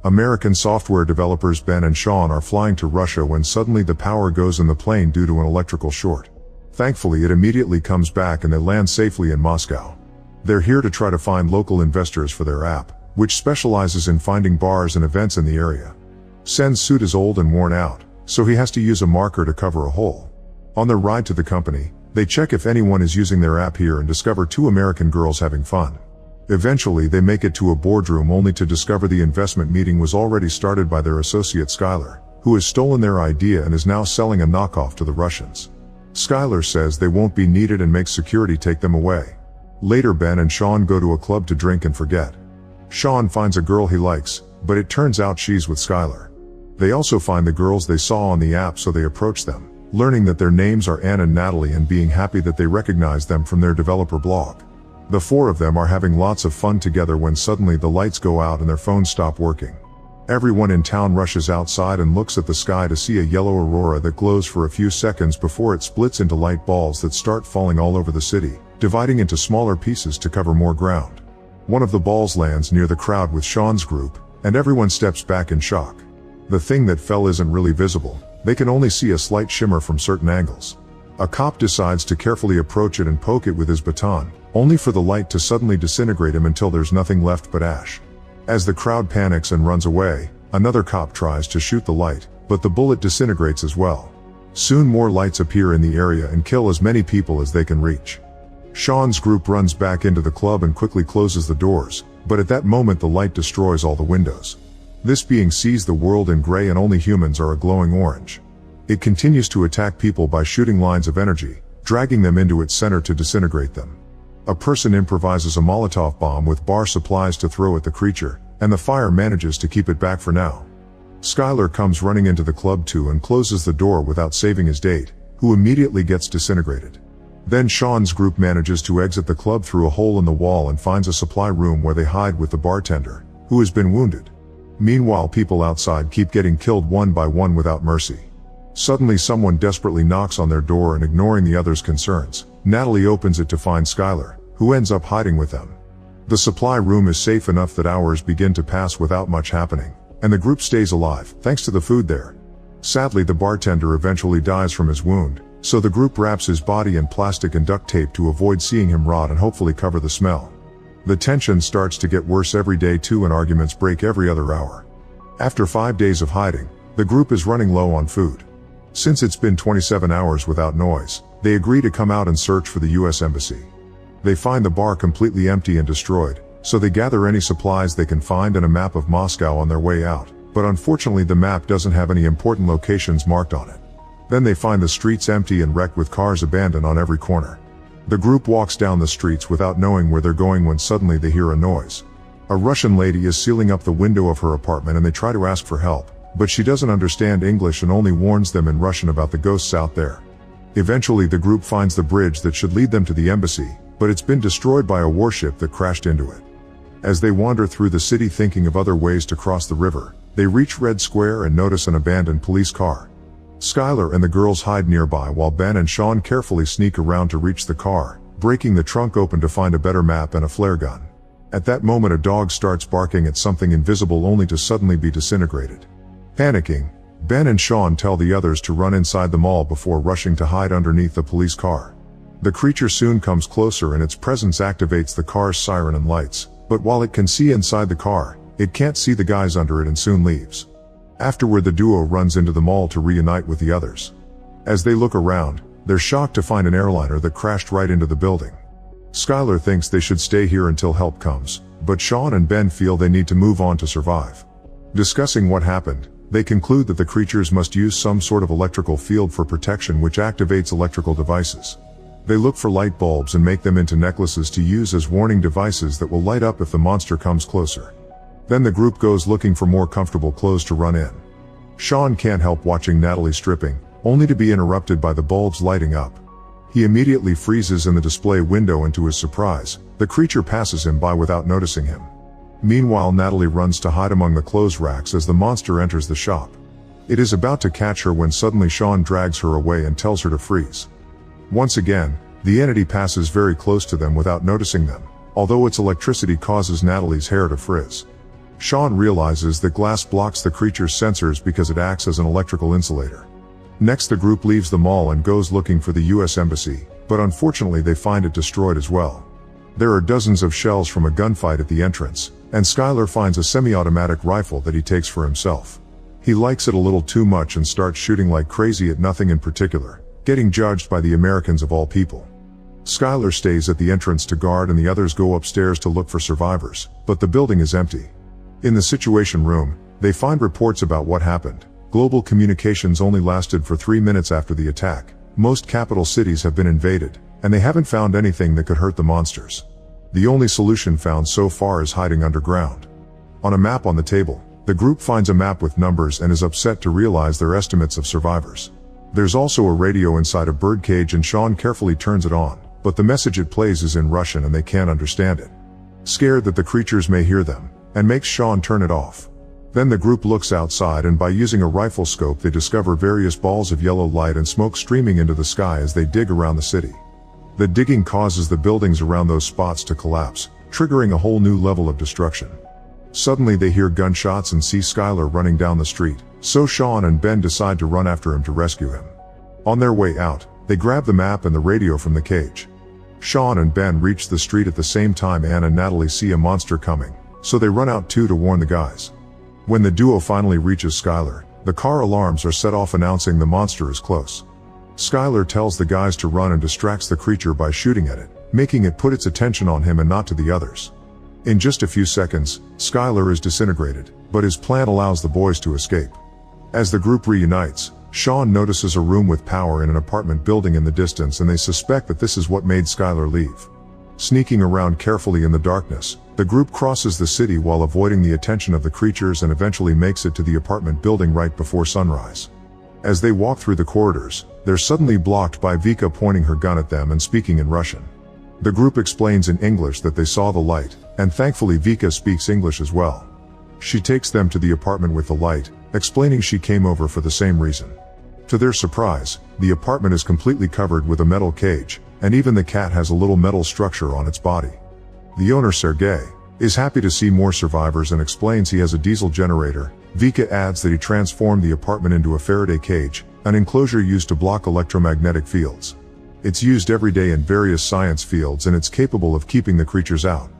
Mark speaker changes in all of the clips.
Speaker 1: American software developers Ben and Sean are flying to Russia when suddenly the power goes in the plane due to an electrical short. Thankfully, it immediately comes back and they land safely in Moscow. They're here to try to find local investors for their app, which specializes in finding bars and events in the area. Sen's suit is old and worn out, so he has to use a marker to cover a hole. On their ride to the company, they check if anyone is using their app here and discover two American girls having fun. Eventually, they make it to a boardroom only to discover the investment meeting was already started by their associate Skylar, who has stolen their idea and is now selling a knockoff to the Russians. Skylar says they won't be needed and makes security take them away. Later, Ben and Sean go to a club to drink and forget. Sean finds a girl he likes, but it turns out she's with Skylar. They also find the girls they saw on the app, so they approach them, learning that their names are Anne and Natalie and being happy that they recognize them from their developer blog. The four of them are having lots of fun together when suddenly the lights go out and their phones stop working. Everyone in town rushes outside and looks at the sky to see a yellow aurora that glows for a few seconds before it splits into light balls that start falling all over the city, dividing into smaller pieces to cover more ground. One of the balls lands near the crowd with Sean's group, and everyone steps back in shock. The thing that fell isn't really visible, they can only see a slight shimmer from certain angles. A cop decides to carefully approach it and poke it with his baton, only for the light to suddenly disintegrate him until there's nothing left but ash. As the crowd panics and runs away, another cop tries to shoot the light, but the bullet disintegrates as well. Soon more lights appear in the area and kill as many people as they can reach. Sean's group runs back into the club and quickly closes the doors, but at that moment the light destroys all the windows. This being sees the world in gray and only humans are a glowing orange. It continues to attack people by shooting lines of energy, dragging them into its center to disintegrate them. A person improvises a Molotov bomb with bar supplies to throw at the creature, and the fire manages to keep it back for now. Skylar comes running into the club too and closes the door without saving his date, who immediately gets disintegrated. Then Sean's group manages to exit the club through a hole in the wall and finds a supply room where they hide with the bartender, who has been wounded. Meanwhile, people outside keep getting killed one by one without mercy. Suddenly someone desperately knocks on their door and ignoring the others' concerns, Natalie opens it to find Skylar, who ends up hiding with them. The supply room is safe enough that hours begin to pass without much happening, and the group stays alive, thanks to the food there. Sadly, the bartender eventually dies from his wound, so the group wraps his body in plastic and duct tape to avoid seeing him rot and hopefully cover the smell. The tension starts to get worse every day too, and arguments break every other hour. After 5 days of hiding, the group is running low on food. Since it's been 27 hours without noise, they agree to come out and search for the US Embassy. They find the bar completely empty and destroyed, so they gather any supplies they can find and a map of Moscow on their way out, but unfortunately the map doesn't have any important locations marked on it. Then they find the streets empty and wrecked with cars abandoned on every corner. The group walks down the streets without knowing where they're going when suddenly they hear a noise. A Russian lady is sealing up the window of her apartment and they try to ask for help, but she doesn't understand English and only warns them in Russian about the ghosts out there. Eventually the group finds the bridge that should lead them to the embassy, but it's been destroyed by a warship that crashed into it. As they wander through the city thinking of other ways to cross the river, they reach Red Square and notice an abandoned police car. Skylar and the girls hide nearby while Ben and Sean carefully sneak around to reach the car, breaking the trunk open to find a better map and a flare gun. At that moment a dog starts barking at something invisible only to suddenly be disintegrated. Panicking, Ben and Sean tell the others to run inside the mall before rushing to hide underneath the police car. The creature soon comes closer and its presence activates the car's siren and lights, but while it can see inside the car, it can't see the guys under it and soon leaves. Afterward the duo runs into the mall to reunite with the others. As they look around, they're shocked to find an airliner that crashed right into the building. Skylar thinks they should stay here until help comes, but Sean and Ben feel they need to move on to survive. Discussing what happened, they conclude that the creatures must use some sort of electrical field for protection which activates electrical devices. They look for light bulbs and make them into necklaces to use as warning devices that will light up if the monster comes closer. Then the group goes looking for more comfortable clothes to run in. Sean can't help watching Natalie stripping, only to be interrupted by the bulbs lighting up. He immediately freezes in the display window and to his surprise, the creature passes him by without noticing him. Meanwhile Natalie runs to hide among the clothes racks as the monster enters the shop. It is about to catch her when suddenly Sean drags her away and tells her to freeze. Once again, the entity passes very close to them without noticing them, although its electricity causes Natalie's hair to frizz. Sean realizes that glass blocks the creature's sensors because it acts as an electrical insulator. Next, the group leaves the mall and goes looking for the US Embassy, but unfortunately they find it destroyed as well. There are dozens of shells from a gunfight at the entrance, and Skylar finds a semi-automatic rifle that he takes for himself. He likes it a little too much and starts shooting like crazy at nothing in particular, getting judged by the Americans of all people. Skylar stays at the entrance to guard and the others go upstairs to look for survivors, but the building is empty. In the Situation Room, they find reports about what happened. Global communications only lasted for 3 minutes after the attack. Most capital cities have been invaded, and they haven't found anything that could hurt the monsters. The only solution found so far is hiding underground. On a map on the table, the group finds a map with numbers and is upset to realize their estimates of survivors. There's also a radio inside a birdcage and Sean carefully turns it on, but the message it plays is in Russian and they can't understand it. Scared that the creatures may hear them, and makes Sean turn it off. Then the group looks outside and by using a rifle scope they discover various balls of yellow light and smoke streaming into the sky as they dig around the city. The digging causes the buildings around those spots to collapse, triggering a whole new level of destruction. Suddenly they hear gunshots and see Skylar running down the street, so Sean and Ben decide to run after him to rescue him. On their way out, they grab the map and the radio from the cage. Sean and Ben reach the street at the same time. Anne and Natalie see a monster coming, so they run out too to warn the guys. When the duo finally reaches Skylar, the car alarms are set off announcing the monster is close. Skylar tells the guys to run and distracts the creature by shooting at it, making it put its attention on him and not to the others. In just a few seconds, Skylar is disintegrated, but his plan allows the boys to escape. As the group reunites, Sean notices a room with power in an apartment building in the distance and they suspect that this is what made Skylar leave. Sneaking around carefully in the darkness, the group crosses the city while avoiding the attention of the creatures and eventually makes it to the apartment building right before sunrise. As they walk through the corridors, they're suddenly blocked by Vika pointing her gun at them and speaking in Russian. The group explains in English that they saw the light, and thankfully Vika speaks English as well. She takes them to the apartment with the light, explaining she came over for the same reason. To their surprise, the apartment is completely covered with a metal cage, and even the cat has a little metal structure on its body. The owner, Sergei, is happy to see more survivors and explains he has a diesel generator. Vika adds that he transformed the apartment into a Faraday cage, an enclosure used to block electromagnetic fields. It's used every day in various science fields and it's capable of keeping the creatures out.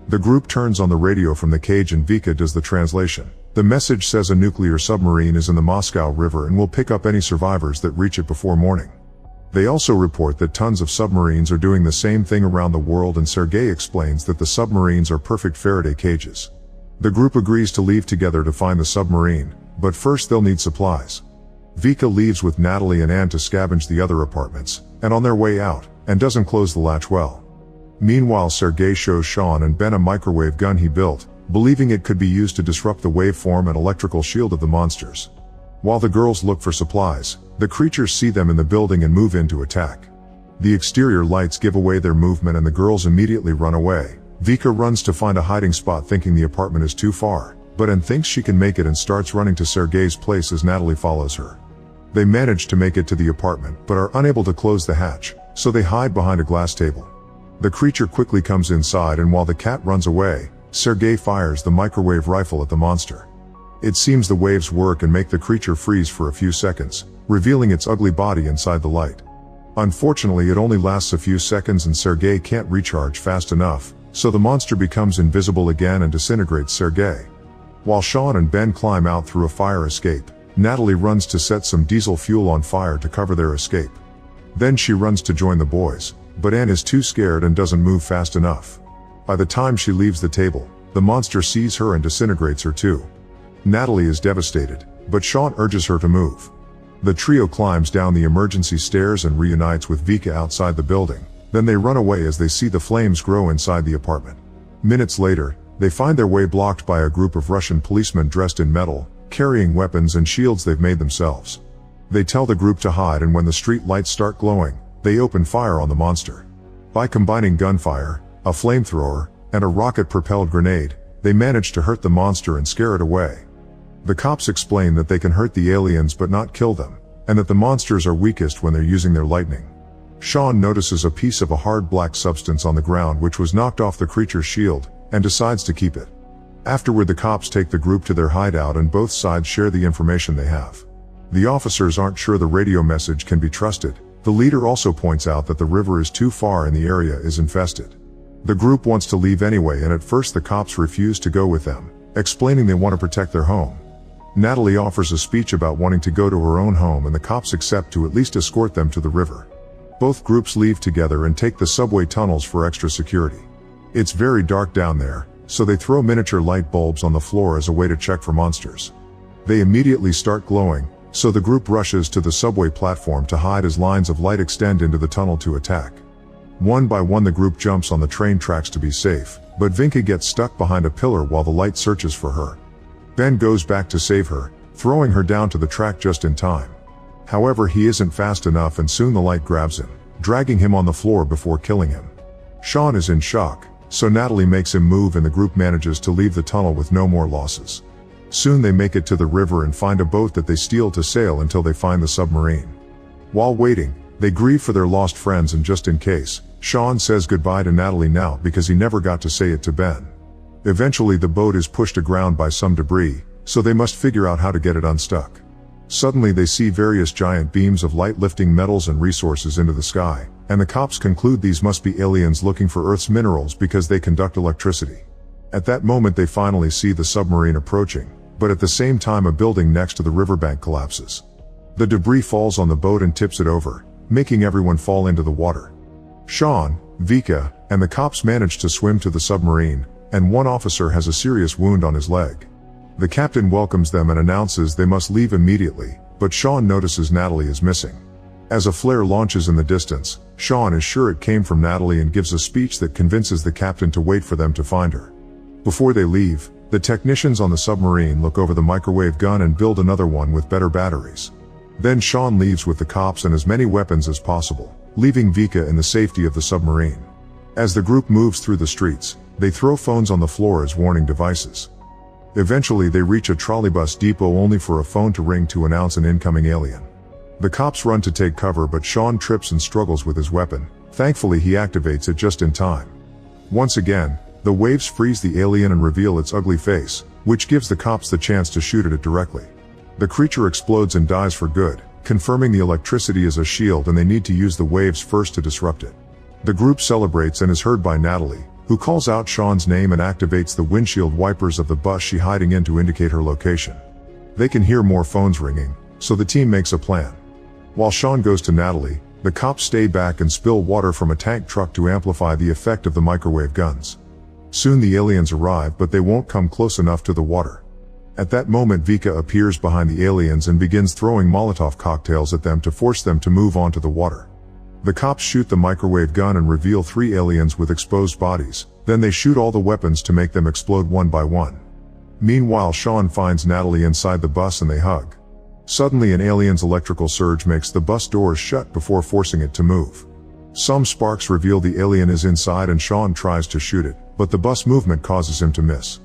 Speaker 1: The group turns on the radio from the cage and Vika does the translation. The message says a nuclear submarine is in the Moscow River and will pick up any survivors that reach it before morning. They also report that tons of submarines are doing the same thing around the world and Sergei explains that the submarines are perfect Faraday cages. The group agrees to leave together to find the submarine, but first they'll need supplies. Vika leaves with Natalie and Anne to scavenge the other apartments, and on their way out, and doesn't close the latch well. Meanwhile, Sergei shows Sean and Ben a microwave gun he built, believing it could be used to disrupt the waveform and electrical shield of the monsters. While the girls look for supplies, the creatures see them in the building and move in to attack. The exterior lights give away their movement and the girls immediately run away. Vika runs to find a hiding spot thinking the apartment is too far, but Anne thinks she can make it and starts running to Sergei's place as Natalie follows her. They manage to make it to the apartment but are unable to close the hatch, so they hide behind a glass table. The creature quickly comes inside and while the cat runs away, Sergei fires the microwave rifle at the monster. It seems the waves work and make the creature freeze for a few seconds, revealing its ugly body inside the light. Unfortunately, it only lasts a few seconds and Sergei can't recharge fast enough, so the monster becomes invisible again and disintegrates Sergei. While Sean and Ben climb out through a fire escape, Natalie runs to set some diesel fuel on fire to cover their escape. Then she runs to join the boys, but Anne is too scared and doesn't move fast enough. By the time she leaves the table, the monster sees her and disintegrates her too. Natalie is devastated, but Sean urges her to move. The trio climbs down the emergency stairs and reunites with Vika outside the building. Then they run away as they see the flames grow inside the apartment. Minutes later, they find their way blocked by a group of Russian policemen dressed in metal, carrying weapons and shields they've made themselves. They tell the group to hide and when the street lights start glowing, they open fire on the monster. By combining gunfire, a flamethrower, and a rocket-propelled grenade, they manage to hurt the monster and scare it away. The cops explain that they can hurt the aliens but not kill them, and that the monsters are weakest when they're using their lightning. Sean notices a piece of a hard black substance on the ground which was knocked off the creature's shield, and decides to keep it. Afterward, the cops take the group to their hideout and both sides share the information they have. The officers aren't sure the radio message can be trusted. The leader also points out that the river is too far and the area is infested. The group wants to leave anyway, and at first the cops refuse to go with them, explaining they want to protect their home. Natalie offers a speech about wanting to go to her own home, and the cops accept to at least escort them to the river. Both groups leave together and take the subway tunnels for extra security. It's very dark down there, so they throw miniature light bulbs on the floor as a way to check for monsters. They immediately start glowing, so the group rushes to the subway platform to hide as lines of light extend into the tunnel to attack. One by one the group jumps on the train tracks to be safe, but Vinka gets stuck behind a pillar while the light searches for her. Ben goes back to save her, throwing her down to the track just in time. However, he isn't fast enough and soon the light grabs him, dragging him on the floor before killing him. Sean is in shock, so Natalie makes him move and the group manages to leave the tunnel with no more losses. Soon they make it to the river and find a boat that they steal to sail until they find the submarine. While waiting, they grieve for their lost friends, and just in case, Sean says goodbye to Natalie now because he never got to say it to Ben. Eventually the boat is pushed aground by some debris, so they must figure out how to get it unstuck. Suddenly they see various giant beams of light lifting metals and resources into the sky, and the cops conclude these must be aliens looking for Earth's minerals because they conduct electricity. At that moment they finally see the submarine approaching, but at the same time a building next to the riverbank collapses. The debris falls on the boat and tips it over, making everyone fall into the water. Sean, Vika, and the cops manage to swim to the submarine, and one officer has a serious wound on his leg. The captain welcomes them and announces they must leave immediately, but Sean notices Natalie is missing. As a flare launches in the distance, Sean is sure it came from Natalie and gives a speech that convinces the captain to wait for them to find her. Before they leave, the technicians on the submarine look over the microwave gun and build another one with better batteries. Then Sean leaves with the cops and as many weapons as possible, leaving Vika in the safety of the submarine. As the group moves through the streets, they throw phones on the floor as warning devices. Eventually they reach a trolleybus depot only for a phone to ring to announce an incoming alien. The cops run to take cover, but Sean trips and struggles with his weapon. Thankfully he activates it just in time. Once again, the waves freeze the alien and reveal its ugly face, which gives the cops the chance to shoot at it directly. The creature explodes and dies for good, confirming the electricity is a shield and they need to use the waves first to disrupt it. The group celebrates and is heard by Natalie, who calls out Sean's name and activates the windshield wipers of the bus she's hiding in to indicate her location. They can hear more phones ringing, so the team makes a plan. While Sean goes to Natalie, the cops stay back and spill water from a tank truck to amplify the effect of the microwave guns. Soon the aliens arrive, but they won't come close enough to the water. At that moment Vika appears behind the aliens and begins throwing Molotov cocktails at them to force them to move onto the water. The cops shoot the microwave gun and reveal 3 aliens with exposed bodies, then they shoot all the weapons to make them explode one by one. Meanwhile Sean finds Natalie inside the bus and they hug. Suddenly an alien's electrical surge makes the bus doors shut before forcing it to move. Some sparks reveal the alien is inside and Sean tries to shoot it, but the bus movement causes him to miss.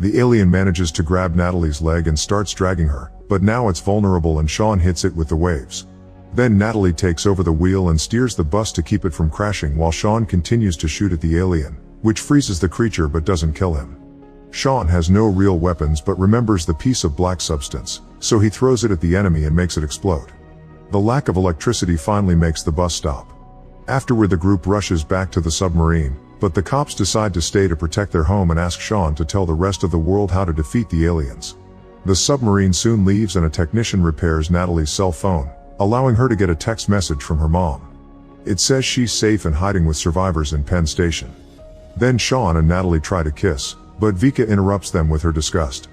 Speaker 1: The alien manages to grab Natalie's leg and starts dragging her, but now it's vulnerable and Sean hits it with the waves. Then Natalie takes over the wheel and steers the bus to keep it from crashing while Sean continues to shoot at the alien, which freezes the creature but doesn't kill him. Sean has no real weapons but remembers the piece of black substance, so he throws it at the enemy and makes it explode. The lack of electricity finally makes the bus stop. Afterward the group rushes back to the submarine, but the cops decide to stay to protect their home and ask Sean to tell the rest of the world how to defeat the aliens. The submarine soon leaves and a technician repairs Natalie's cell phone, allowing her to get a text message from her mom. It says she's safe and hiding with survivors in Penn Station. Then Sean and Natalie try to kiss, but Vika interrupts them with her disgust.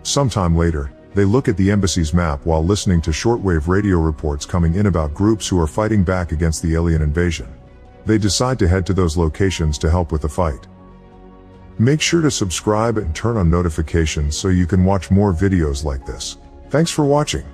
Speaker 1: Sometime later, they look at the embassy's map while listening to shortwave radio reports coming in about groups who are fighting back against the alien invasion. They decide to head to those locations to help with the fight. Make sure to subscribe and turn on notifications so you can watch more videos like this. Thanks for watching.